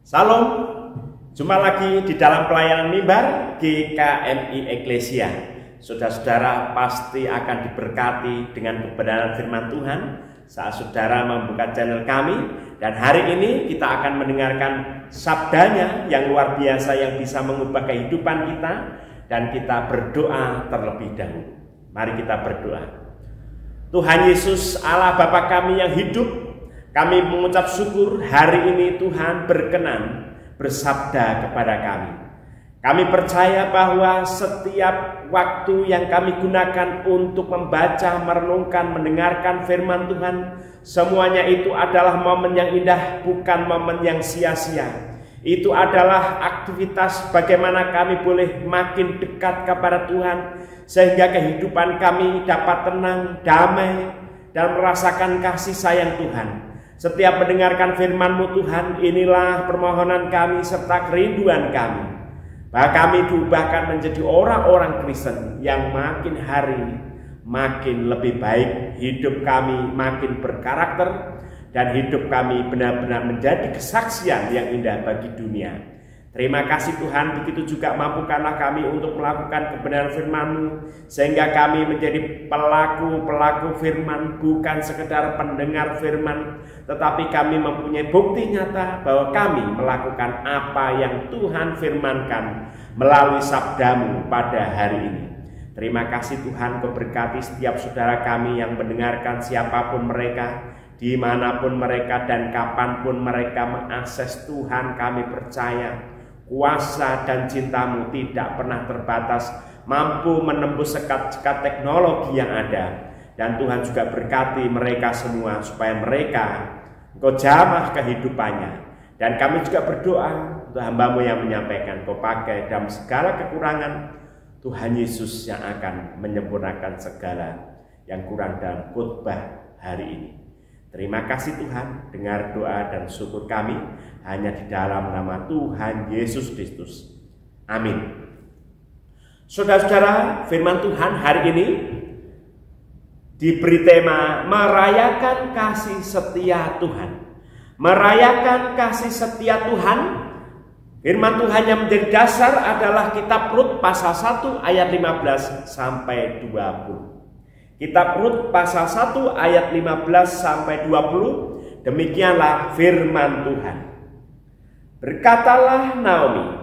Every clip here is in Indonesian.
Salam, jumpa lagi di dalam pelayanan mimbar GKMI Eklesia. Saudara-saudara pasti akan diberkati dengan kebenaran firman Tuhan saat saudara membuka channel kami. Dan hari ini kita akan mendengarkan sabdanya yang luar biasa yang bisa mengubah kehidupan kita. Dan kita berdoa terlebih dahulu. Mari kita berdoa. Tuhan Yesus, Allah Bapa kami yang hidup, kami mengucap syukur hari ini Tuhan berkenan bersabda kepada kami. Kami percaya bahwa setiap waktu yang kami gunakan untuk membaca, merenungkan, mendengarkan firman Tuhan, semuanya itu adalah momen yang indah, bukan momen yang sia-sia. Itu adalah aktivitas bagaimana kami boleh makin dekat kepada Tuhan, sehingga kehidupan kami dapat tenang, damai, dan merasakan kasih sayang Tuhan. Setiap mendengarkan firman-Mu Tuhan, inilah permohonan kami serta kerinduan kami, bahwa kami diubahkan menjadi orang-orang Kristen yang makin hari makin lebih baik, hidup kami makin berkarakter, dan hidup kami benar-benar menjadi kesaksian yang indah bagi dunia. Terima kasih Tuhan, begitu juga mampukanlah kami untuk melakukan kebenaran firman-Mu, sehingga kami menjadi pelaku-pelaku firman, bukan sekedar pendengar firman, tetapi kami mempunyai bukti nyata bahwa kami melakukan apa yang Tuhan firmankan melalui sabda-Mu pada hari ini. Terima kasih Tuhan, Kau berkati setiap saudara kami yang mendengarkan, siapapun mereka, dimanapun mereka dan kapanpun mereka mengakses Tuhan. Kami percaya kuasa dan cinta-Mu tidak pernah terbatas, mampu menembus sekat-sekat teknologi yang ada. Dan Tuhan juga berkati mereka semua supaya mereka Engkau jamah kehidupannya. Dan kami juga berdoa untuk hamba-Mu yang menyampaikan, Kau pakai dalam segala kekurangan. Tuhan Yesus yang akan menyempurnakan segala yang kurang dalam khotbah hari ini. Terima kasih Tuhan, dengar doa dan syukur kami hanya di dalam nama Tuhan Yesus Kristus. Amin. Saudara-saudara, firman Tuhan hari ini diberi tema merayakan kasih setia Tuhan. Merayakan kasih setia Tuhan. Firman Tuhan yang menjadi dasar adalah kitab Rut pasal 1 ayat 15 sampai 20. Kitab Rut pasal 1 ayat 15 sampai 20. Demikianlah firman Tuhan. Berkatalah Naomi,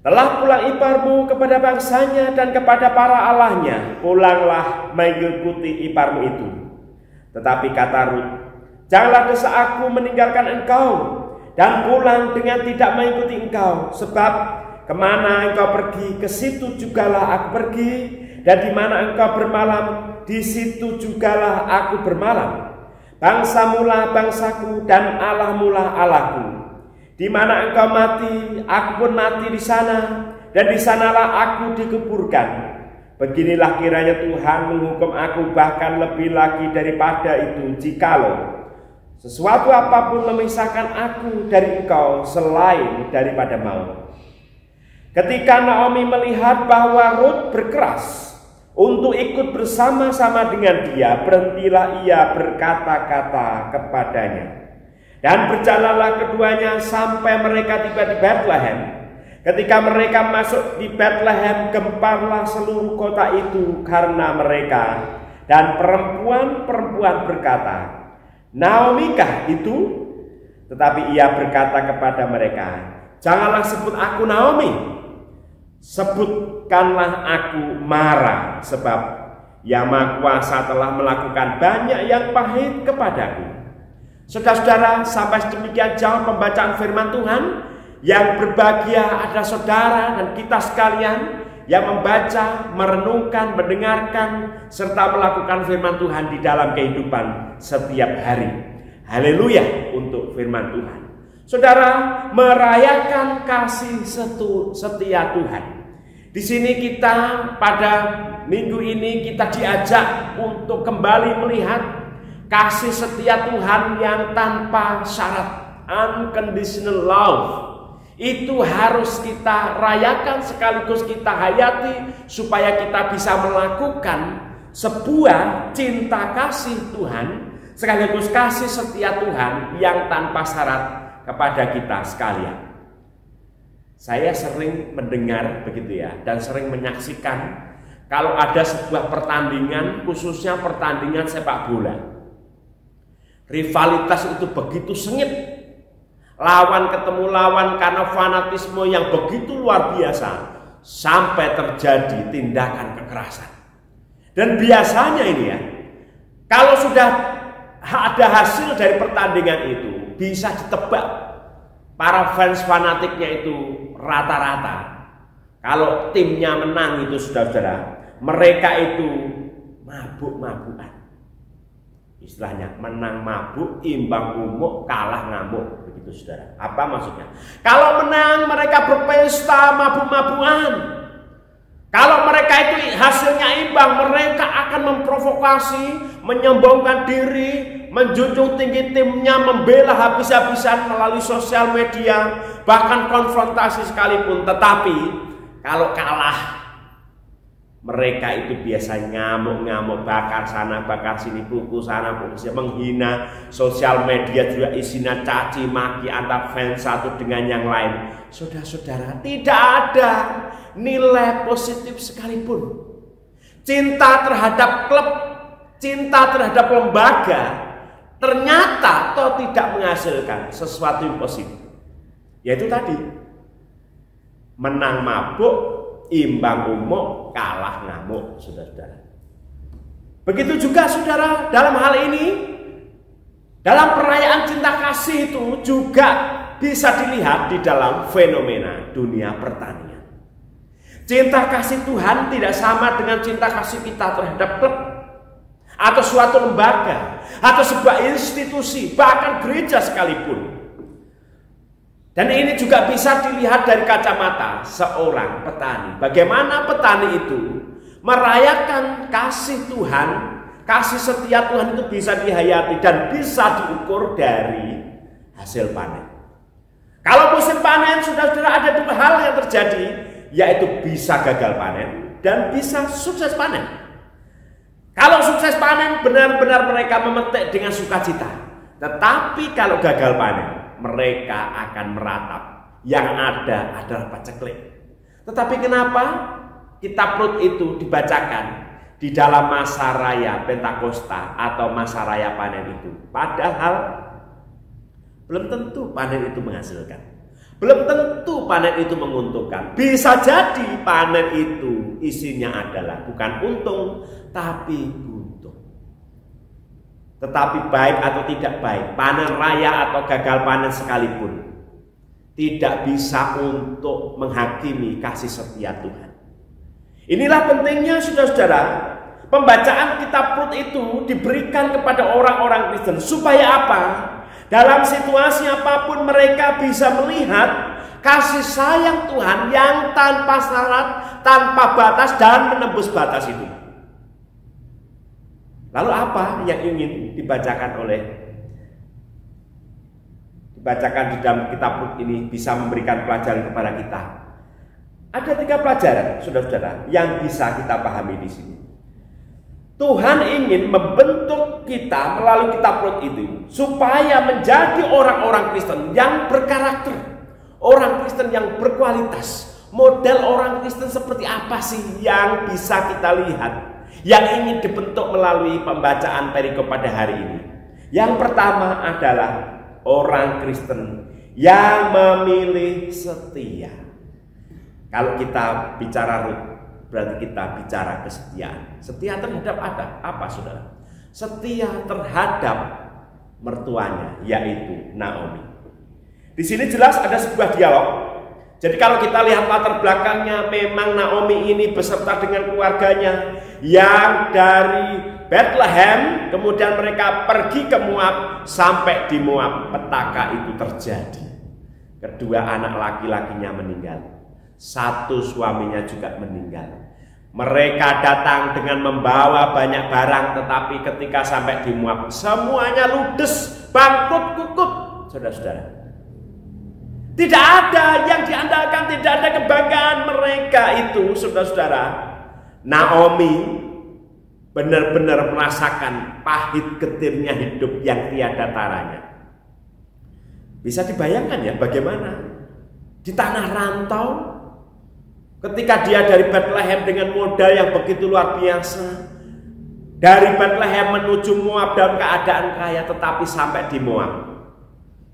telah pulang iparmu kepada bangsanya dan kepada para allahnya, pulanglah mengikuti iparmu itu. Tetapi kata Rut, janganlah desa aku meninggalkan engkau dan pulang dengan tidak mengikuti engkau, sebab kemana engkau pergi, ke situ jugalah aku pergi, dan di mana engkau bermalam, di situ jugalah aku bermalam. Bangsamulah bangsaku dan Allahmulah Allahku. Di mana engkau mati, aku pun mati di sana, dan di sanalah aku dikuburkan. Beginilah kiranya Tuhan menghukum aku, bahkan lebih lagi daripada itu, jikalau sesuatu apapun memisahkan aku dari engkau selain daripada maut. Ketika Naomi melihat bahwa Rut berkeras untuk ikut bersama-sama dengan dia, berhentilah ia berkata-kata kepadanya. Dan berjalanlah keduanya sampai mereka tiba di Bethlehem. Ketika mereka masuk di Bethlehem, gemparlah seluruh kota itu karena mereka. Dan perempuan-perempuan berkata, Naomi-kah itu? Tetapi ia berkata kepada mereka, janganlah sebut aku Naomi, sebutkanlah aku Mara, sebab Yang Maha Kuasa telah melakukan banyak yang pahit kepadaku. Saudara-saudara, sampai sedemikian jauh pembacaan firman Tuhan. Yang berbahagia ada saudara dan kita sekalian yang membaca, merenungkan, mendengarkan, serta melakukan firman Tuhan di dalam kehidupan setiap hari. Haleluya untuk firman Tuhan. Saudara, merayakan kasih setia Tuhan. Di sini kita pada minggu ini kita diajak untuk kembali melihat kasih setia Tuhan yang tanpa syarat, unconditional love. Itu harus kita rayakan sekaligus kita hayati supaya kita bisa melakukan sebuah cinta kasih Tuhan sekaligus kasih setia Tuhan yang tanpa syarat kepada kita sekalian. Saya sering mendengar begitu ya, dan sering menyaksikan kalau ada sebuah pertandingan, khususnya pertandingan sepak bola. Rivalitas itu begitu sengit. Lawan ketemu lawan karena fanatisme yang begitu luar biasa, sampai terjadi tindakan kekerasan. Dan biasanya ini ya, kalau sudah ada hasil dari pertandingan itu, bisa ditebak para fans fanatiknya itu rata-rata. Kalau timnya menang itu saudara-saudara, mereka itu mabuk-mabukan. Istilahnya menang mabuk, imbang umuk, kalah ngamuk. Begitu saudara. Apa maksudnya? Kalau menang mereka berpesta mabuk-mabukan. Kalau mereka itu hasilnya imbang, mereka akan memprovokasi, menyombongkan diri, menjunjung tinggi timnya, membela habis-habisan melalui sosial media, bahkan konfrontasi sekalipun. Tetapi kalau kalah, mereka itu biasa ngamuk-ngamuk, bakar sana, bakar sini, pukul sana, pukul sini, menghina. Sosial media juga isinya caci maki antar fans satu dengan yang lain. Saudara-saudara, tidak ada nilai positif sekalipun. Cinta terhadap klub, cinta terhadap lembaga, ternyata toh tidak menghasilkan sesuatu yang positif. Yaitu tadi, menang mabuk, imbang umuk, kalah ngamuk, saudara-saudara. Begitu juga saudara, dalam hal ini, dalam perayaan cinta kasih itu juga bisa dilihat di dalam fenomena dunia pertanian. Cinta kasih Tuhan tidak sama dengan cinta kasih kita terhadap klub atau suatu lembaga atau sebuah institusi, bahkan gereja sekalipun. Dan ini juga bisa dilihat dari kacamata seorang petani. Bagaimana petani itu merayakan kasih Tuhan, kasih setia Tuhan itu bisa dihayati dan bisa diukur dari hasil panen. Kalau musim panen sudah ada dua hal yang terjadi, yaitu bisa gagal panen dan bisa sukses panen. Kalau sukses panen benar-benar mereka memetik dengan sukacita. Tetapi kalau gagal panen, mereka akan meratap. Yang ada adalah paceklik. Tetapi kenapa kitab Rut itu dibacakan di dalam masa raya Pentakosta atau masa raya panen itu? Padahal belum tentu panen itu menghasilkan. Belum tentu panen itu menguntungkan. Bisa jadi panen itu isinya adalah bukan untung, tapi buntung. Tetapi baik atau tidak baik, panen raya atau gagal panen sekalipun, tidak bisa untuk menghakimi kasih setia Tuhan. Inilah pentingnya saudara-saudara, pembacaan kitab Rut itu diberikan kepada orang-orang Kristen. Supaya apa? Dalam situasi apapun mereka bisa melihat kasih sayang Tuhan yang tanpa syarat, tanpa batas dan menembus batas itu. Lalu apa yang ingin dibacakan di dalam kitab Rut ini bisa memberikan pelajaran kepada kita? Ada 3 pelajaran, saudara-saudara, yang bisa kita pahami di sini. Tuhan ingin membentuk kita melalui kitab Rut itu supaya menjadi orang-orang Kristen yang berkarakter, orang Kristen yang berkualitas. Model orang Kristen seperti apa sih yang bisa kita lihat, yang ingin dibentuk melalui pembacaan perikop pada hari ini? Yang pertama adalah orang Kristen yang memilih setia. Kalau kita bicara Rut, berarti kita bicara kesetiaan. Setia terhadap apa saudara? Setia terhadap mertuanya, yaitu Naomi. Di sini jelas ada sebuah dialog. Jadi kalau kita lihat latar belakangnya, memang Naomi ini beserta dengan keluarganya yang dari Bethlehem, kemudian mereka pergi ke Moab. Sampai di Moab petaka itu terjadi. Kedua anak laki-lakinya meninggal. Satu suaminya juga meninggal. Mereka datang dengan membawa banyak barang, tetapi ketika sampai di Moab, semuanya ludes, bangkrut, kukut. Saudara-saudara, tidak ada yang diandalkan, tidak ada kebanggaan mereka itu, saudara-saudara. Naomi benar-benar merasakan pahit getirnya hidup yang tiada taranya. Bisa dibayangkan ya bagaimana di tanah rantau ketika dia dari Bethlehem dengan modal yang begitu luar biasa. Dari Bethlehem menuju Moab dalam keadaan kaya, tetapi sampai di Moab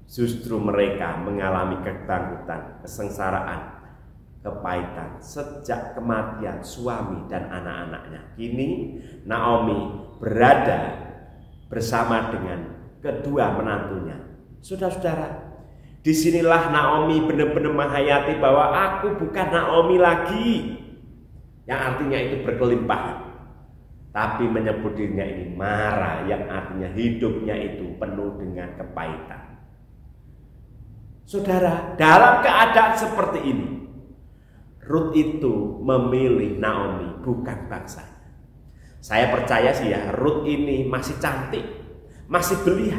justru mereka mengalami kebangkrutan, kesengsaraan, kepahitan sejak kematian suami dan anak-anaknya. Kini Naomi berada bersama dengan kedua menantunya. Saudara-saudara, disinilah Naomi benar-benar menghayati bahwa aku bukan Naomi lagi, yang artinya itu berkelimpahan, tapi menyebut dirinya ini Mara, yang artinya hidupnya itu penuh dengan kepahitan. Saudara, dalam keadaan seperti ini, Rut itu memilih Naomi, bukan bangsa. Saya percaya sih ya, Rut ini masih cantik, masih belia,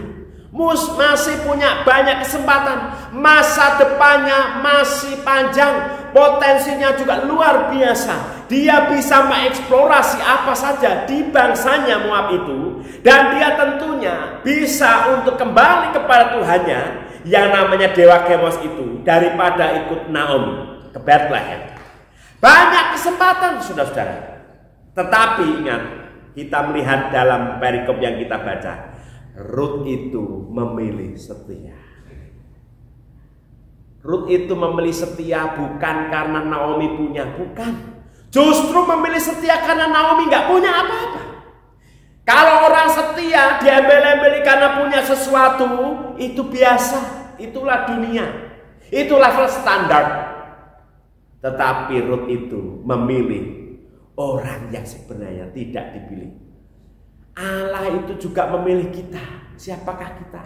masih punya banyak kesempatan, masa depannya masih panjang, potensinya juga luar biasa. Dia bisa mengeksplorasi apa saja di bangsanya Moab itu, dan dia tentunya bisa untuk kembali kepada Tuhannya yang namanya Dewa Chemos itu, daripada ikut Naomi ke Bethlehem. Banyak kesempatan, saudara-saudara. Tetapi ingat, kita melihat dalam perikop yang kita baca, Rut itu memilih setia. Rut itu memilih setia bukan karena Naomi punya, bukan. Justru memilih setia karena Naomi nggak punya apa-apa. Kalau orang setia diembel-embeli karena punya sesuatu, itu biasa, itulah dunia, itu level standar. Tetapi Rut itu memilih orang yang sebenarnya tidak dipilih. Allah itu juga memilih kita. Siapakah kita?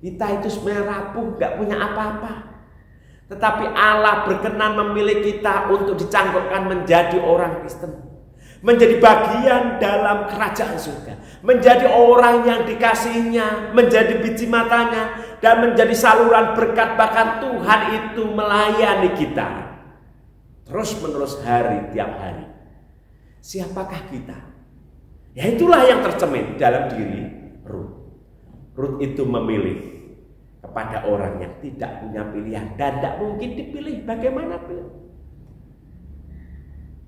Kita itu sebenarnya rapuh, gak punya apa-apa. Tetapi Allah berkenan memilih kita untuk dicangkokkan menjadi orang Kristen, menjadi bagian dalam kerajaan surga, menjadi orang yang dikasihinya, menjadi biji matanya, dan menjadi saluran berkat. Bahkan Tuhan itu melayani kita terus menerus hari tiap hari. Siapakah kita? Ya itulah yang tercermin dalam diri Rut. Rut itu memilih kepada orang yang tidak punya pilihan dan tidak mungkin dipilih. Bagaimana pilih?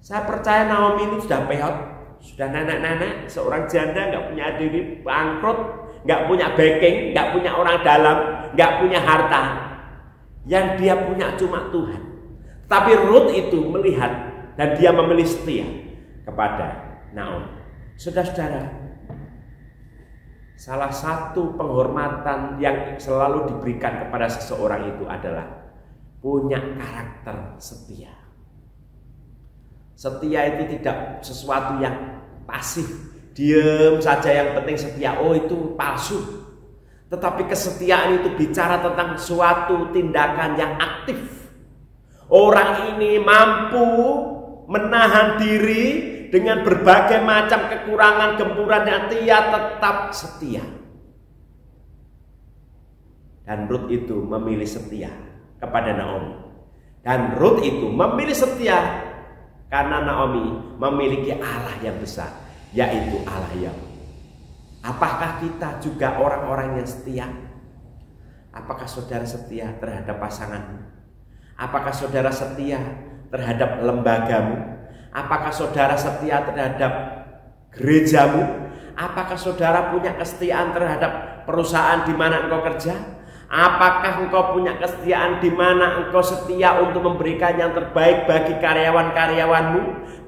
Saya percaya Naomi ini sudah peot, sudah nenek-nenek, seorang janda, nggak punya adik, bangkrut, nggak punya backing, nggak punya orang dalam, nggak punya harta. Yang dia punya cuma Tuhan. Tapi Rut itu melihat dan dia memilih setia kepada Naomi. Saudara-saudara, salah satu penghormatan yang selalu diberikan kepada seseorang itu adalah punya karakter setia. Setia itu tidak sesuatu yang pasif, diam saja yang penting setia. Oh, itu palsu. Tetapi kesetiaan itu bicara tentang suatu tindakan yang aktif. Orang ini mampu menahan diri dengan berbagai macam kekurangan, gempuran, yang dia tetap setia. Dan Rut itu memilih setia kepada Naomi. Dan Rut itu memilih setia karena Naomi memiliki Allah yang besar, yaitu Allah Yahweh. Apakah kita juga orang-orang yang setia? Apakah saudara setia terhadap pasanganmu? Apakah saudara setia terhadap lembagamu? Apakah saudara setia terhadap gerejamu? Apakah saudara punya kesetiaan terhadap perusahaan di mana engkau kerja? Apakah engkau punya kesetiaan di mana engkau setia untuk memberikan yang terbaik bagi karyawan-karyawanmu,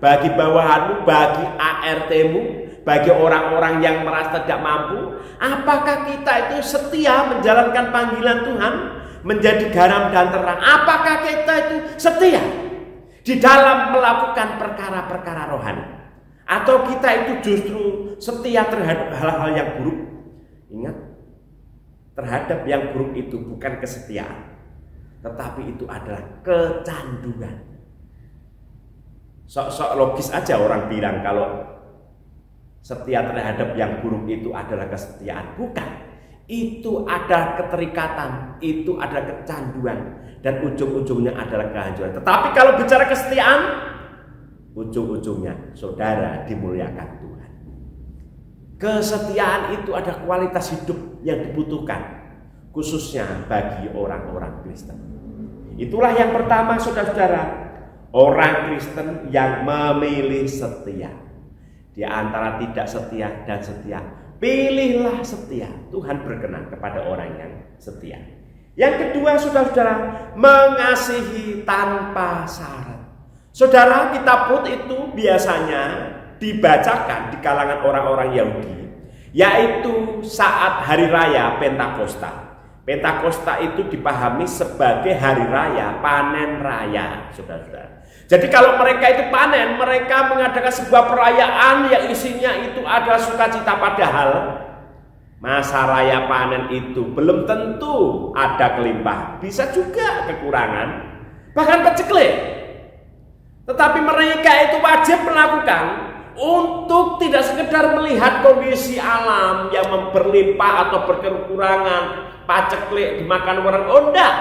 bagi bawahanmu, bagi ART-mu, bagi orang-orang yang merasa tidak mampu? Apakah kita itu setia menjalankan panggilan Tuhan, menjadi garam dan terang? Apakah kita itu setia di dalam melakukan perkara-perkara rohani? Atau kita itu justru setia terhadap hal-hal yang buruk? Ingat, terhadap yang buruk itu bukan kesetiaan, tetapi itu adalah kecanduan. Sok-sok logis aja orang bilang kalau setia terhadap yang buruk itu adalah kesetiaan. Bukan. Itu ada keterikatan, itu ada kecanduan, dan ujung-ujungnya adalah kehancuran. Tetapi kalau bicara kesetiaan, ujung-ujungnya saudara dimuliakan Tuhan. Kesetiaan itu ada kualitas hidup yang dibutuhkan khususnya bagi orang-orang Kristen. Itulah yang pertama, saudara-saudara, orang Kristen yang memilih setia. Di antara tidak setia dan setia, pilihlah setia. Tuhan berkenan kepada orang yang setia. Yang kedua, saudara-saudara, mengasihi tanpa syarat. Saudara, kitab Rut itu biasanya dibacakan di kalangan orang-orang Yahudi, yaitu saat hari raya Pentakosta. Pentakosta itu dipahami sebagai hari raya panen raya, saudara-saudara. Jadi kalau mereka itu panen, mereka mengadakan sebuah perayaan yang isinya itu adalah sukacita, padahal masa raya panen itu belum tentu ada kelimpahan, bisa juga kekurangan, bahkan peceklik. Tetapi mereka itu wajib melakukan untuk tidak sekedar melihat kondisi alam yang berlimpah atau berkekurangan, paceklik dimakan orang, enggak.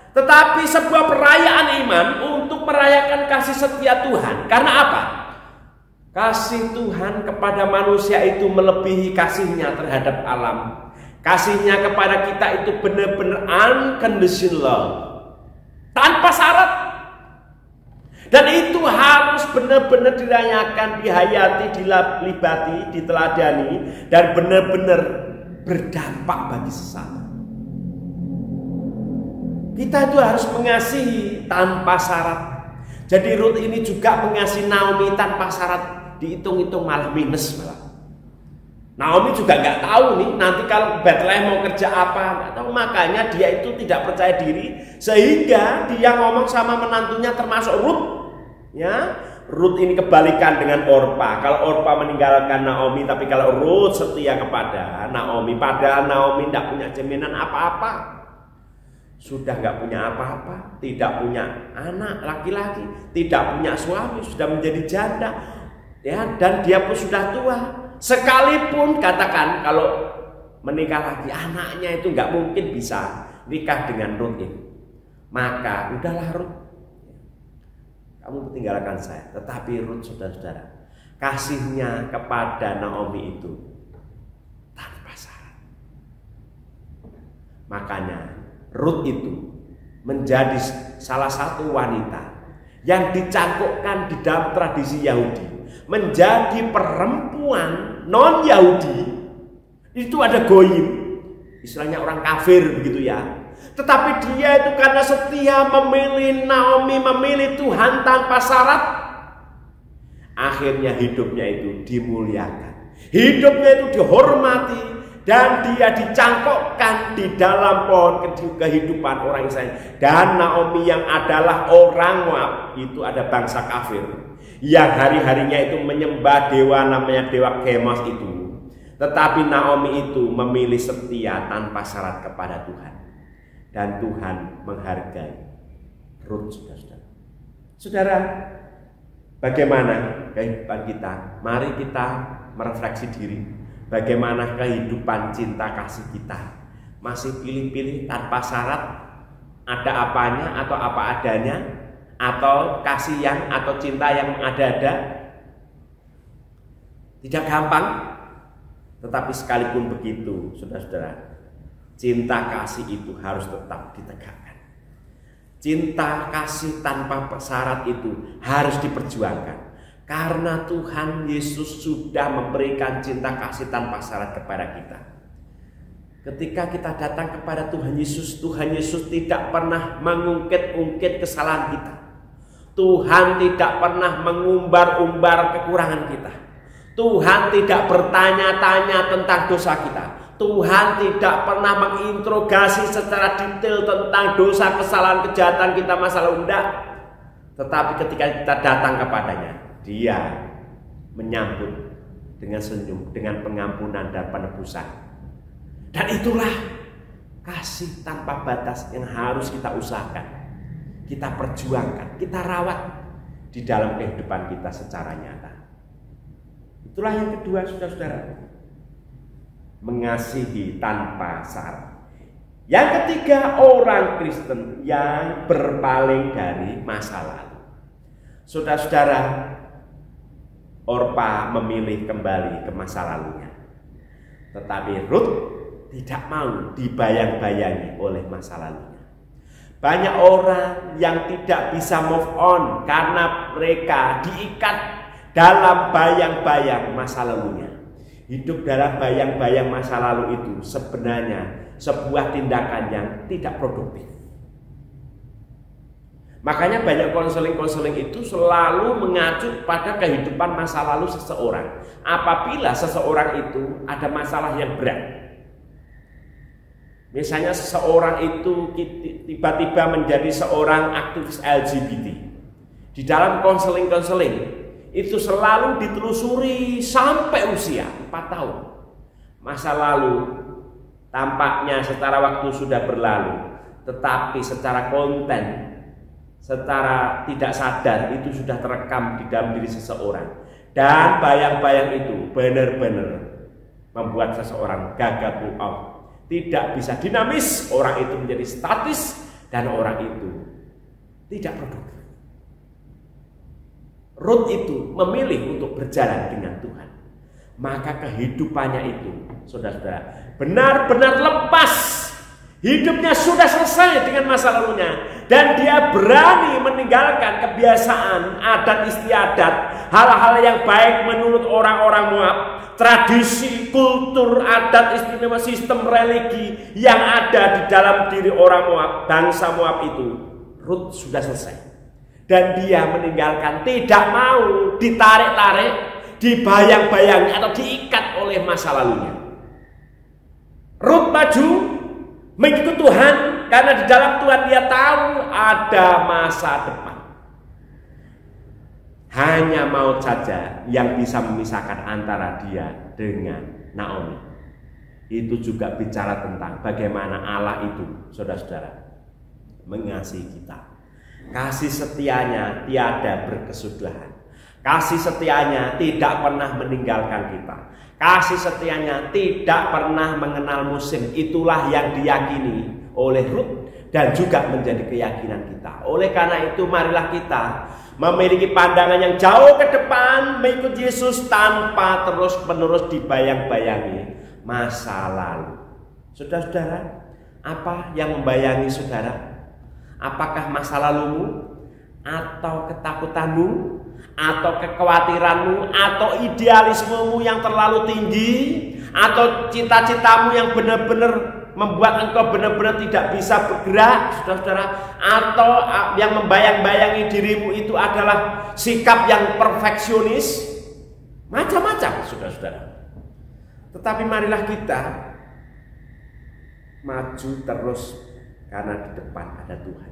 Tetapi sebuah perayaan iman untuk merayakan kasih setia Tuhan. Karena apa? Kasih Tuhan kepada manusia itu melebihi kasihnya terhadap alam. Kasihnya kepada kita itu benar-benar unconditional love, tanpa syarat. Dan itu harus benar-benar dirayakan, dihayati, dilibati, diteladani, dan benar-benar berdampak bagi sesama. Kita itu harus mengasihi tanpa syarat. Jadi Rut ini juga mengasihi Naomi tanpa syarat. Dihitung-hitung malah minus malah. Naomi juga nggak tahu nih nanti kalau Bethlehem mau kerja apa, nggak tahu. Makanya dia itu tidak percaya diri, sehingga dia ngomong sama menantunya termasuk Rut. Ya, Rut ini kebalikan dengan Orpa. Kalau Orpa meninggalkan Naomi, tapi kalau Rut setia kepada Naomi, padahal Naomi tidak punya jaminan apa-apa. Sudah nggak punya apa-apa, tidak punya anak laki-laki, tidak punya suami, sudah menjadi janda, ya, dan dia pun sudah tua. Sekalipun katakan kalau menikah lagi, anaknya itu nggak mungkin bisa nikah dengan Rut ini. Maka udahlah Rut, kamu tinggalkan saya. Tetapi Rut, saudara-saudara, kasihnya kepada Naomi itu tanpa syarat. Makanya Rut itu menjadi salah satu wanita yang dicangkokkan di dalam tradisi Yahudi, menjadi perempuan non-Yahudi. Itu ada goyim, istilahnya orang kafir begitu ya. Tetapi dia itu karena setia memilih Naomi, memilih Tuhan tanpa syarat, akhirnya hidupnya itu dimuliakan, hidupnya itu dihormati, dan dia dicangkokkan di dalam pohon kehidupan orang Israel. Dan Naomi yang adalah orang Moab, itu ada bangsa kafir yang hari-harinya itu menyembah dewa namanya dewa Kemos itu. Tetapi Naomi itu memilih setia tanpa syarat kepada Tuhan. Dan Tuhan menghargai Rut, saudara. Saudara, bagaimana kehidupan kita? Mari kita merefleksi diri. Bagaimana kehidupan cinta kasih kita? Masih pilih-pilih tanpa syarat, ada apanya atau apa adanya, atau kasih yang atau cinta yang ada-ada? Tidak gampang. Tetapi sekalipun begitu, saudara-saudara, cinta kasih itu harus tetap ditegakkan. Cinta kasih tanpa syarat itu harus diperjuangkan. Karena Tuhan Yesus sudah memberikan cinta kasih tanpa syarat kepada kita. Ketika kita datang kepada Tuhan Yesus tidak pernah mengungkit-ungkit kesalahan kita. Tuhan tidak pernah mengumbar-umbar kekurangan kita. Tuhan tidak bertanya-tanya tentang dosa kita. Tuhan tidak pernah menginterogasi secara detail tentang dosa, kesalahan, kejahatan kita masa lalu. Enggak. Tetapi ketika kita datang kepadanya, Dia menyambut dengan senyum, dengan pengampunan dan penebusan. Dan itulah kasih tanpa batas yang harus kita usahakan, kita perjuangkan, kita rawat di dalam kehidupan kita secara nyata. Itulah yang kedua, saudara-saudara, mengasihi tanpa syarat. Yang ketiga, orang Kristen yang berpaling dari masa lalu. Saudara-saudara, Orpa memilih kembali ke masa lalunya. Tetapi Rut tidak mau dibayang-bayangi oleh masa lalunya. Banyak orang yang tidak bisa move on karena mereka diikat dalam bayang-bayang masa lalunya. Hidup dalam bayang-bayang masa lalu itu sebenarnya sebuah tindakan yang tidak produktif. Makanya banyak konseling-konseling itu selalu mengacu pada kehidupan masa lalu seseorang. Apabila seseorang itu ada masalah yang berat, misalnya seseorang itu tiba-tiba menjadi seorang aktivis LGBT, di dalam konseling-konseling itu selalu ditelusuri sampai usia 4 tahun. Masa lalu tampaknya secara waktu sudah berlalu, tetapi secara konten, secara tidak sadar itu sudah terekam di dalam diri seseorang. Dan bayang-bayang itu benar-benar membuat seseorang gagal move on. Tidak bisa dinamis, orang itu menjadi statis dan orang itu tidak produktif. Ruth itu memilih untuk berjalan dengan Tuhan. Maka kehidupannya itu, saudara-saudara, benar-benar lepas. Hidupnya sudah selesai dengan masa lalunya. Dan dia berani meninggalkan kebiasaan, adat istiadat, hal-hal yang baik menurut orang-orang Moab, tradisi, kultur, adat istimewa, sistem religi yang ada di dalam diri orang Moab, bangsa Moab itu. Ruth sudah selesai. Dan dia meninggalkan, tidak mau ditarik-tarik, dibayang-bayangi atau diikat oleh masa lalunya. Ruth maju mengikut Tuhan karena di dalam Tuhan dia tahu ada masa depan. Hanya maut saja yang bisa memisahkan antara dia dengan Naomi. Itu juga bicara tentang bagaimana Allah itu, saudara-saudara, mengasihi kita. Kasih setianya tiada berkesudahan. Kasih setianya tidak pernah meninggalkan kita. Kasih setianya tidak pernah mengenal musim. Itulah yang diyakini oleh Ruth dan juga menjadi keyakinan kita. Oleh karena itu marilah kita memiliki pandangan yang jauh ke depan, mengikut Yesus tanpa terus-menerus dibayang-bayangi masa lalu. Saudara-saudara, apa yang membayangi saudara? Apakah masa lalumu, atau ketakutanmu, atau kekhawatiranmu, atau idealismemu yang terlalu tinggi, atau cita-citamu yang benar-benar membuat engkau benar-benar tidak bisa bergerak, saudara-saudara, atau yang membayang-bayangi dirimu itu adalah sikap yang perfeksionis, macam-macam, saudara-saudara. Tetapi marilah kita maju terus karena di depan ada Tuhan.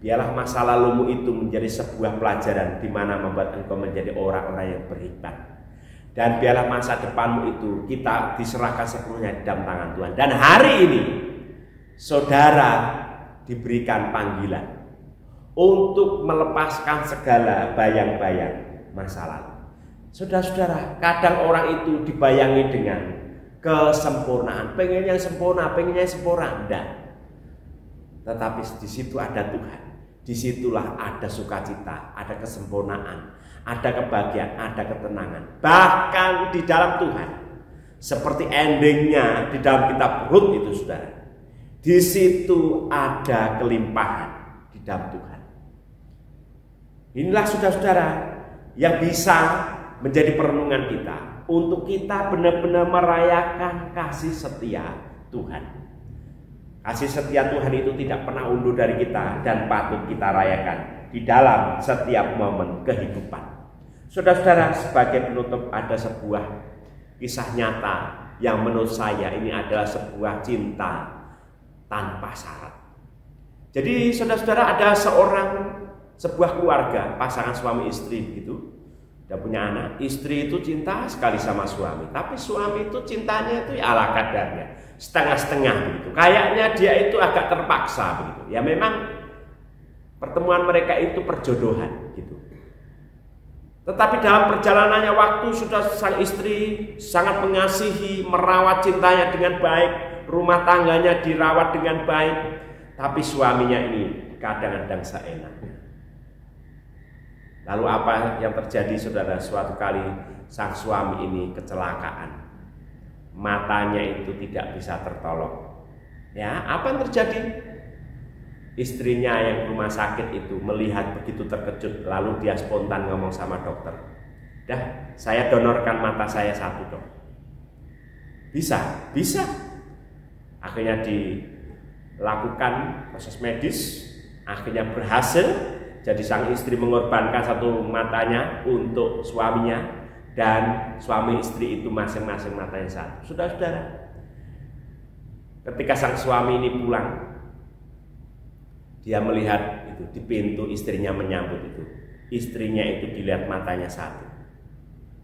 Biarlah masa lalumu itu menjadi sebuah pelajaran di mana membuat engkau menjadi orang-orang yang berhikmat. Dan biarlah masa depanmu itu kita diserahkan sepenuhnya di dalam tangan Tuhan. Dan hari ini saudara diberikan panggilan untuk melepaskan segala bayang-bayang masa lalu. Saudara-saudara, kadang orang itu dibayangi dengan kesempurnaan, pengennya sempurna, enggak. Tetapi di situ ada Tuhan. Disitulah ada sukacita, ada kesempurnaan, ada kebahagiaan, ada ketenangan. Bahkan di dalam Tuhan, seperti endingnya di dalam kitab Rut itu, saudara. Di situ ada kelimpahan di dalam Tuhan. Inilah saudara-saudara yang bisa menjadi perenungan kita untuk kita benar-benar merayakan kasih setia Tuhan. Kasih setia Tuhan itu tidak pernah undur dari kita dan patut kita rayakan di dalam setiap momen kehidupan. Saudara-saudara, sebagai penutup ada sebuah kisah nyata yang menurut saya ini adalah sebuah cinta tanpa syarat. Jadi saudara-saudara, ada sebuah keluarga, pasangan suami istri gitu. Dia punya anak, istri itu cinta sekali sama suami, tapi suami itu cintanya itu ala kadarnya, setengah-setengah begitu. Kayaknya dia itu agak terpaksa begitu. Ya memang pertemuan mereka itu perjodohan gitu. Tetapi dalam perjalanannya waktu sudah sang istri sangat mengasihi, merawat cintanya dengan baik, rumah tangganya dirawat dengan baik, tapi suaminya ini kadang-kadang seenaknya. Lalu apa yang terjadi, saudara? Suatu kali sang suami ini kecelakaan. matanya itu tidak bisa tertolong. Ya, apa yang terjadi? Istrinya yang ke rumah sakit itu melihat begitu terkejut, lalu dia spontan ngomong sama dokter, "Dah, saya donorkan mata saya satu, dok." Bisa, bisa. Akhirnya dilakukan proses medis, akhirnya berhasil. Jadi sang istri mengorbankan satu matanya untuk suaminya, dan suami istri itu masing-masing matanya satu. Saudara-saudara, ketika sang suami ini pulang, dia melihat itu di pintu istrinya menyambut itu. Istrinya itu dilihat matanya satu.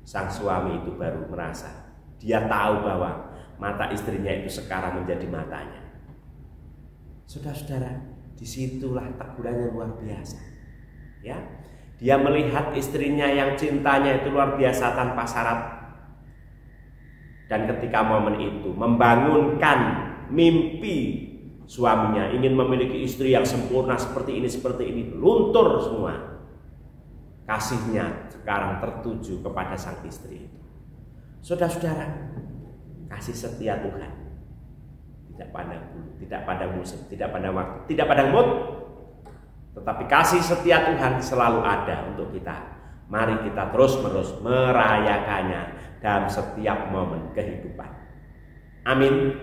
Sang suami itu baru merasa, dia tahu bahwa mata istrinya itu sekarang menjadi matanya. Saudara-saudara, disitulah teguran yang luar biasa. Ya, dia melihat istrinya yang cintanya itu luar biasa tanpa syarat. Dan ketika momen itu membangunkan mimpi suaminya, ingin memiliki istri yang sempurna seperti ini, luntur semua. Kasihnya sekarang tertuju kepada sang istri itu. Saudara-saudara, kasih setia Tuhan tidak pandang bulu, tidak pandang musim, tidak pandang waktu, tidak pandang mood, tetapi kasih setia Tuhan selalu ada untuk kita. Mari kita terus-menerus merayakannya dalam setiap momen kehidupan. Amin.